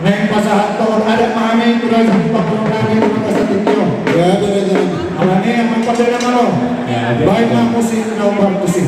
Neng pasahat tahun ada mami kuda sampai lagi terima kasih Titio. Ya benar. Alani yang memperdalam malo. Baiklah musik nomor musik.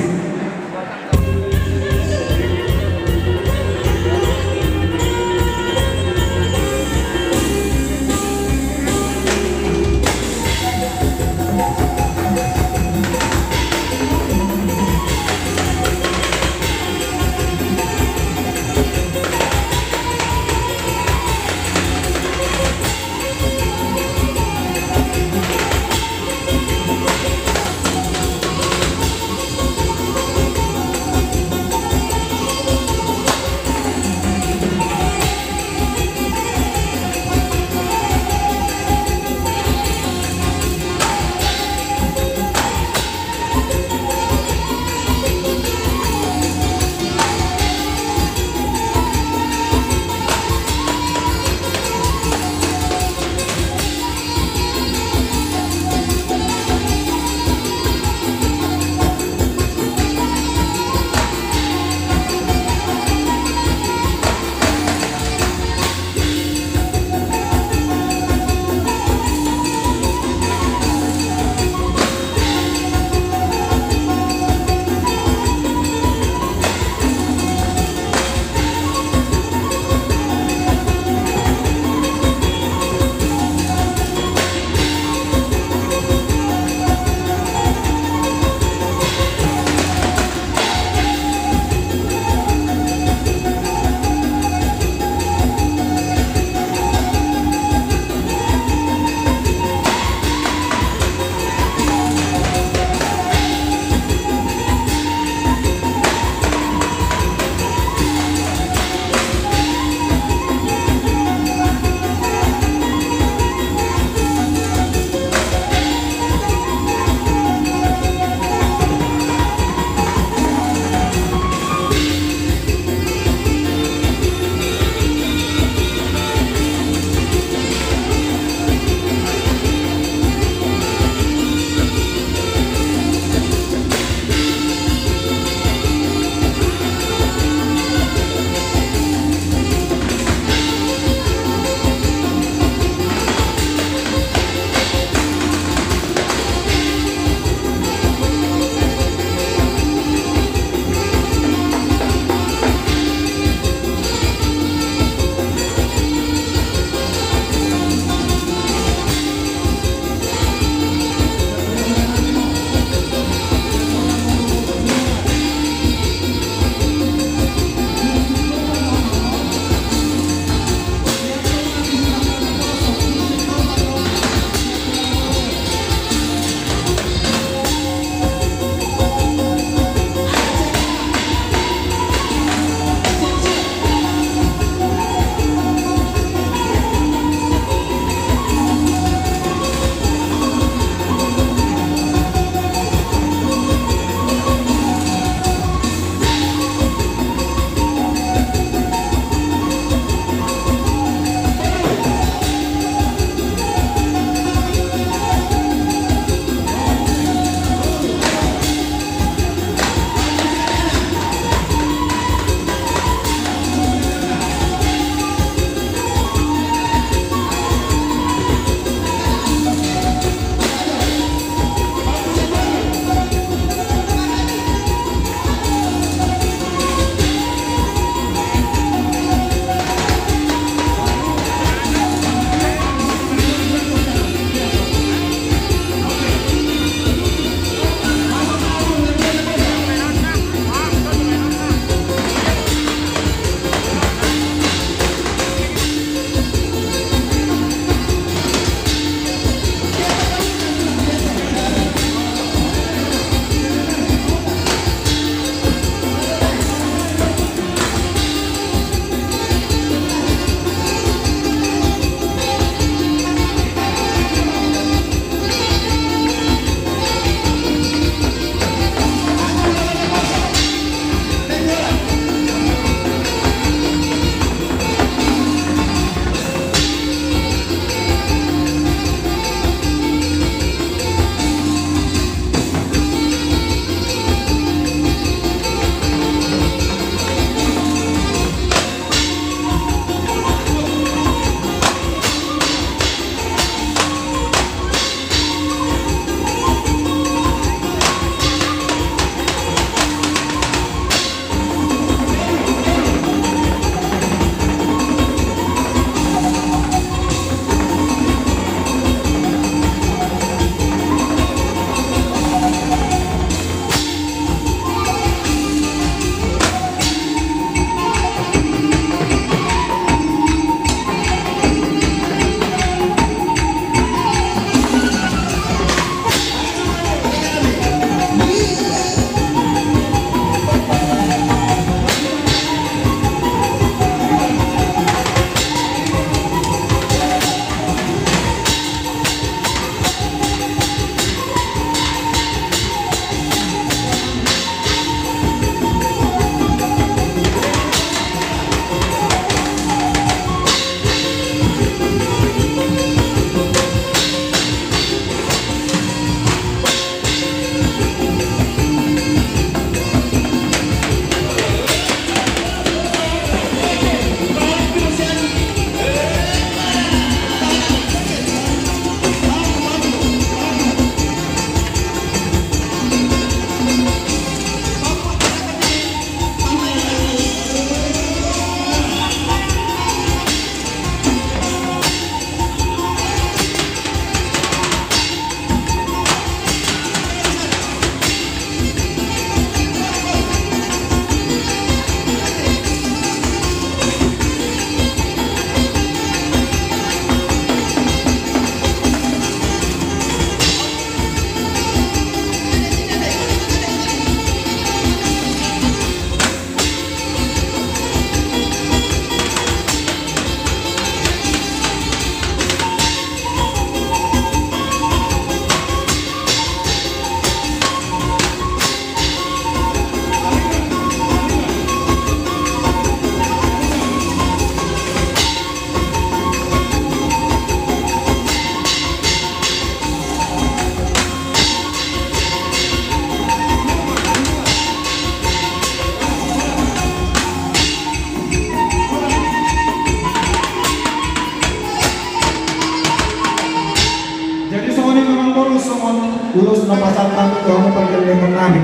na pasal tanto to mo pagkalimang namin.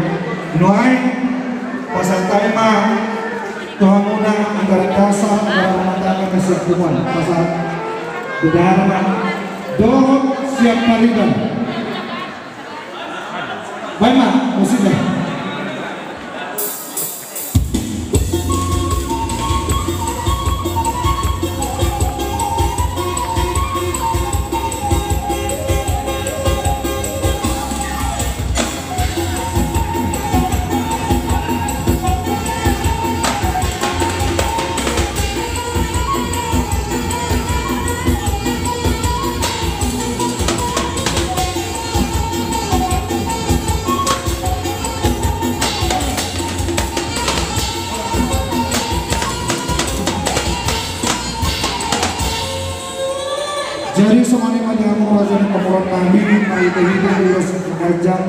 Nuay, pasal tayo tuhan muna ang karatasa para matangin na sa kuwan. Pasal, dudahan naman, doon siya pariban. Baik ma, musiknya. Jadi semuanya madamo raja ng pamuran namin, maitahidin nila sa kajang,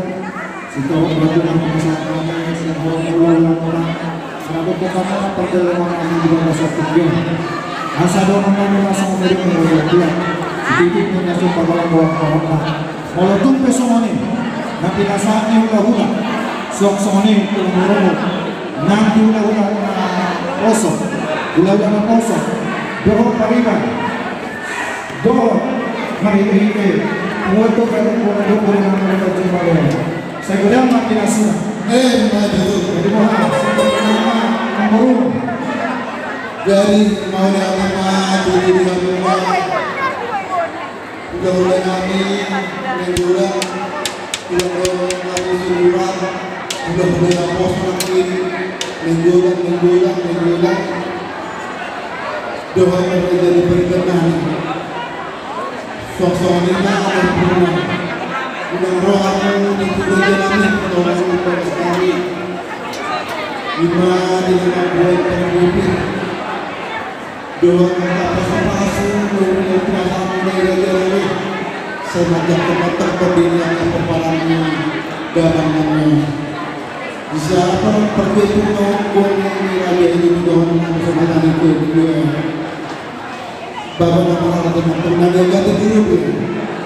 si Tawang Raja ng pamasakan namin, sila orang lang lang, sinabot ko kami ang pagdalawa namin di ba sa tugyo. Asa daw ng namin nasa umirik ng Rodia, itipid nyo na sa pagawang na. Molotong peso mo na pinasaan yung lahula, sok-sok yung muro nang yung lahula na oso, ulaw ng oso, doon pariban. Doon, mahihigay. Muwato ka rin kung ano ko rin ang mga pagkabayan. Sa gulang mga kinasina. Mga dito. Hindi mo ha, sa gulang ang marunong. Dari, mau na ang mga tulihan mo na. Udah namin, menggulang. Udah namin suruhan. Udah na po sa namin. Menggulang. Doon na rin dari perkenan. Sok-sokin na ang puno. Unang rohan mo nagtutulog namin katulad ng pagkakari. Lima din ang buhay panagpipin. Doon ang tapos-paso noong yung pinasama na ilagay sa magkakamatang pabili ang kapapalan mo daman naman. Isa pa ang pagpipin mo kung nilagay din doon ang sa manalig ko. Bago na makakatagal ng nagagating grupo,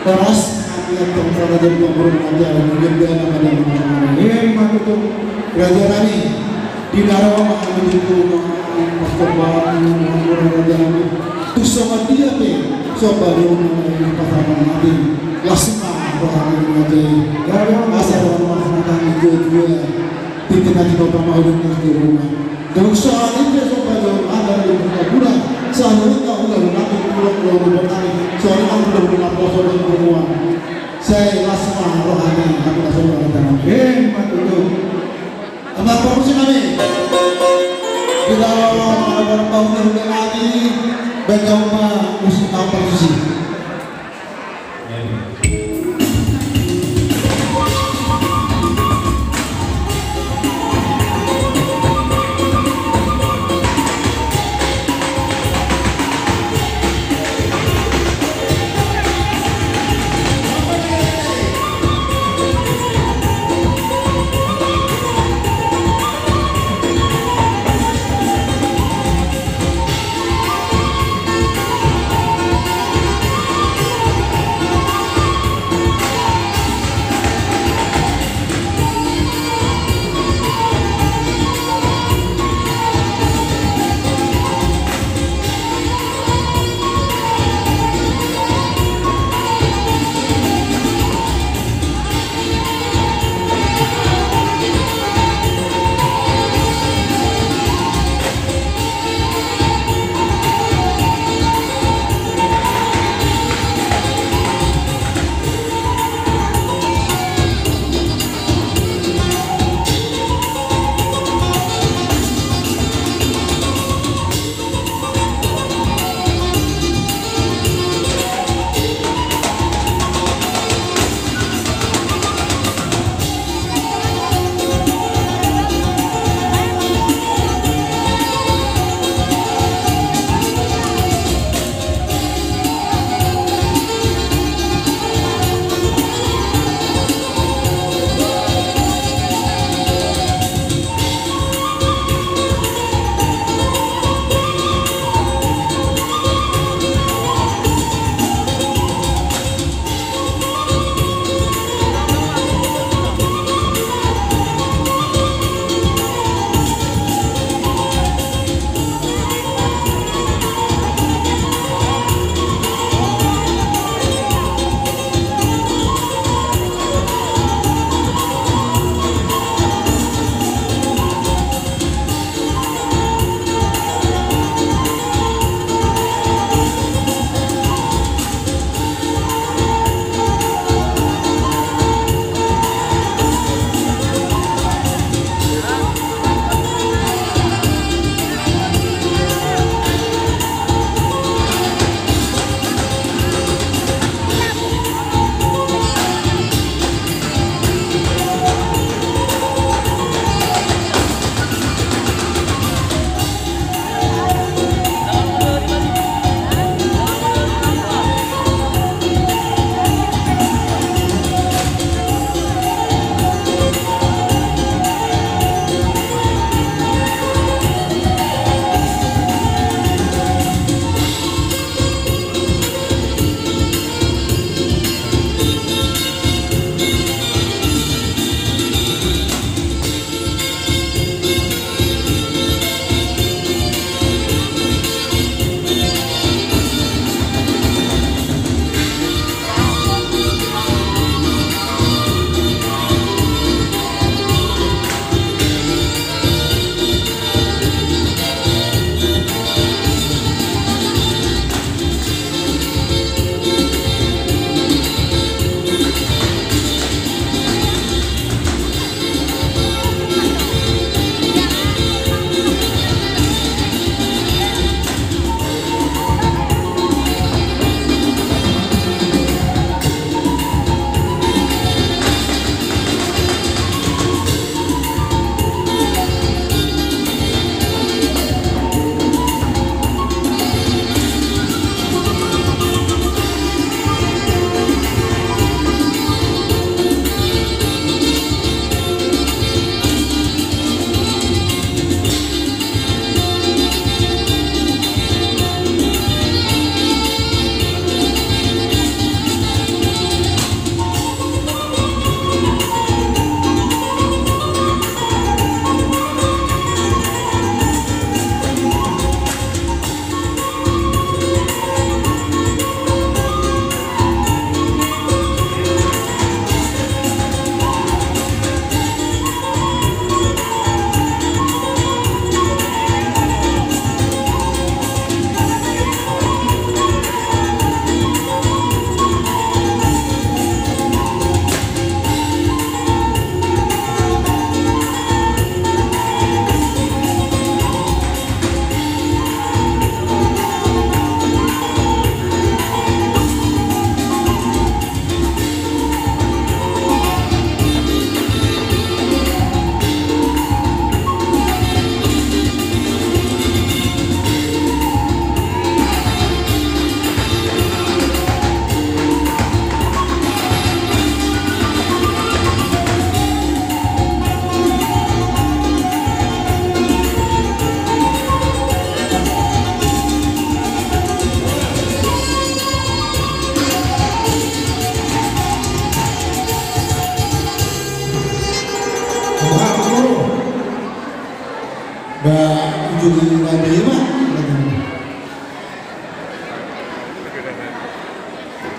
paras ang pagkakatagal ng grupo natin ang maganda na kanilang mga nangyayari matutong Raja Rani, dinarawa mga dito mga pagkabahan ng mga orang Raja Rani ito sa matiyape so bago ng kasama natin lasma bahagi natin garawa asa ng mga kanatang ito titin natin ang pamahulog ng rumah dan soal itu so bago ada yung pagkabulan sa ano ka ulang natin ulang bertani soalnya kan udah berlaku dan semua saya lasma rohani aku rasa orang tanam matutup apa fokus kami kita orang tahun yang lagi bagaimana musik apa sih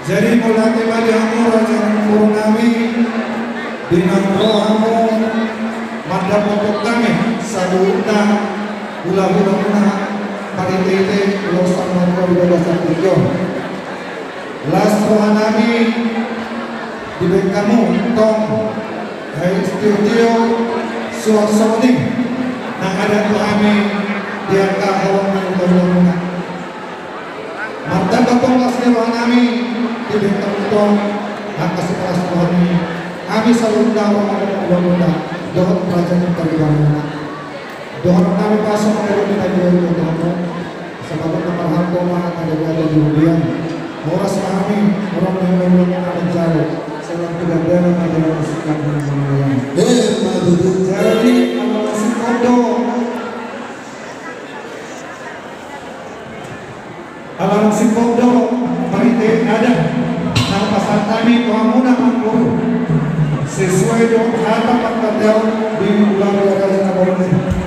Jadi mulai madihamu raja kurung kami dinang rohamu madam untuk kami saduta gula-gula paritete ulosan mangko bebasa tiga las rohanami dibek kamu tong hai studio suasana nah ada kami di angka hawa menunggu martabat tong las rohanami dibek kamu tong angka sekelas rohani kami selalu dawa menunggu dohon kerajaan terlibat dohon kami pasang menurut kita dohon sebab nama harga mah ada kemudian moras kami orang yang memang jauh selang kedadaan adalah sikap yang jadi kalau masih kodo kalau masih kodo parite ada nama pasar kami pengamunan anggur sesuai dengan kata pakar di bulan Ramadan